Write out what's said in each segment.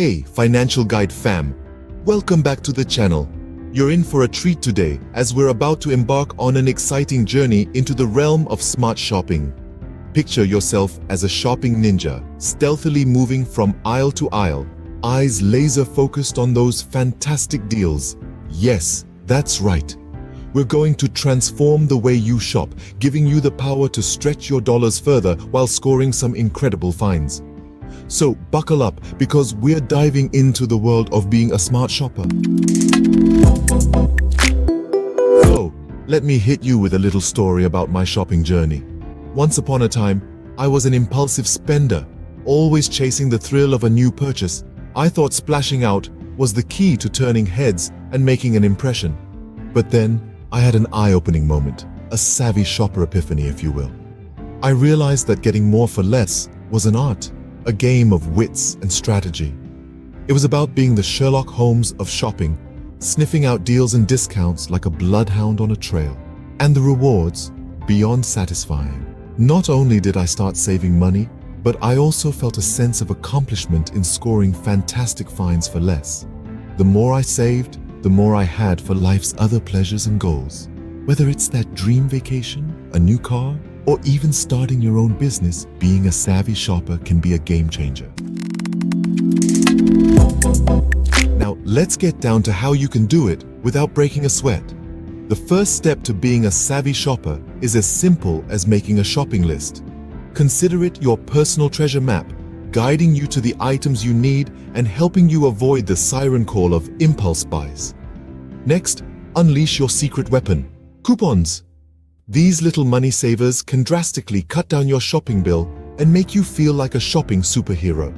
Hey, Financial Guide fam, welcome back to the channel. You're in for a treat today as we're about to embark on an exciting journey into the realm of smart shopping. Picture yourself as a shopping ninja, stealthily moving from aisle to aisle, eyes laser focused on those fantastic deals. Yes, that's right. We're going to transform the way you shop, giving you the power to stretch your dollars further while scoring some incredible finds. So buckle up because we're diving into the world of being a smart shopper. So, let me hit you with a little story about my shopping journey. Once upon a time, I was an impulsive spender, always chasing the thrill of a new purchase. I thought splashing out was the key to turning heads and making an impression. But then, I had an eye-opening moment, a savvy shopper epiphany, if you will. I realized that getting more for less was an art, a game of wits and strategy. It was about being the Sherlock Holmes of shopping, sniffing out deals and discounts like a bloodhound on a trail. And the rewards, beyond satisfying. Not only did I start saving money, but I also felt a sense of accomplishment in scoring fantastic finds for less. The more I saved, the more I had for life's other pleasures and goals. Whether it's that dream vacation, a new car, or even starting your own business, being a savvy shopper can be a game changer. Now, let's get down to how you can do it without breaking a sweat. The first step to being a savvy shopper is as simple as making a shopping list. Consider it your personal treasure map, guiding you to the items you need and helping you avoid the siren call of impulse buys. Next, unleash your secret weapon, coupons. These little money savers can drastically cut down your shopping bill and make you feel like a shopping superhero.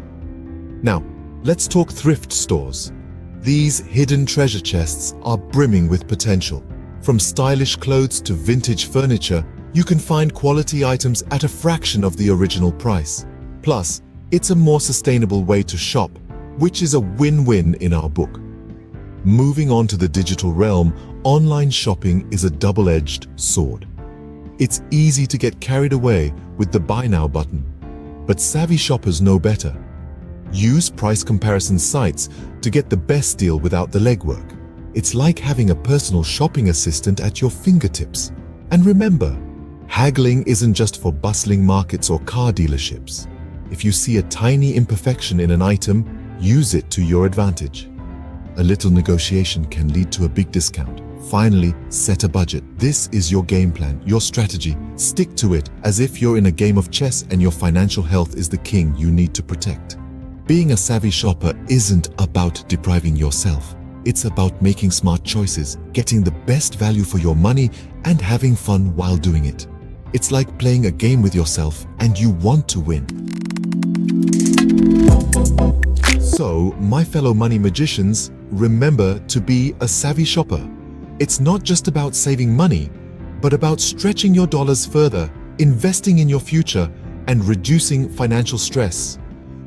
Now, let's talk thrift stores. These hidden treasure chests are brimming with potential. From stylish clothes to vintage furniture, you can find quality items at a fraction of the original price. Plus, it's a more sustainable way to shop, which is a win-win in our book. Moving on to the digital realm, online shopping is a double-edged sword. It's easy to get carried away with the buy now button, but savvy shoppers know better. Use price comparison sites to get the best deal without the legwork. It's like having a personal shopping assistant at your fingertips. And remember, haggling isn't just for bustling markets or car dealerships. If you see a tiny imperfection in an item, use it to your advantage. A little negotiation can lead to a big discount. Finally, set a budget. This is your game plan, your strategy. Stick to it as if you're in a game of chess and your financial health is the king you need to protect. Being a savvy shopper isn't about depriving yourself. It's about making smart choices, getting the best value for your money, and having fun while doing it. It's like playing a game with yourself and you want to win. So, my fellow money magicians, remember to be a savvy shopper. It's not just about saving money, but about stretching your dollars further, investing in your future, and reducing financial stress.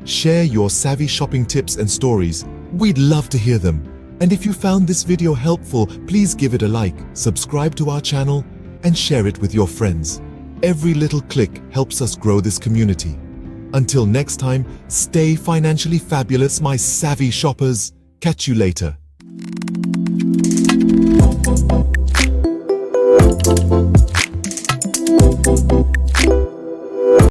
Share your savvy shopping tips and stories. We'd love to hear them. And if you found this video helpful, please give it a like, subscribe to our channel, and share it with your friends. Every little click helps us grow this community. Until next time, stay financially fabulous, my savvy shoppers. Catch you later.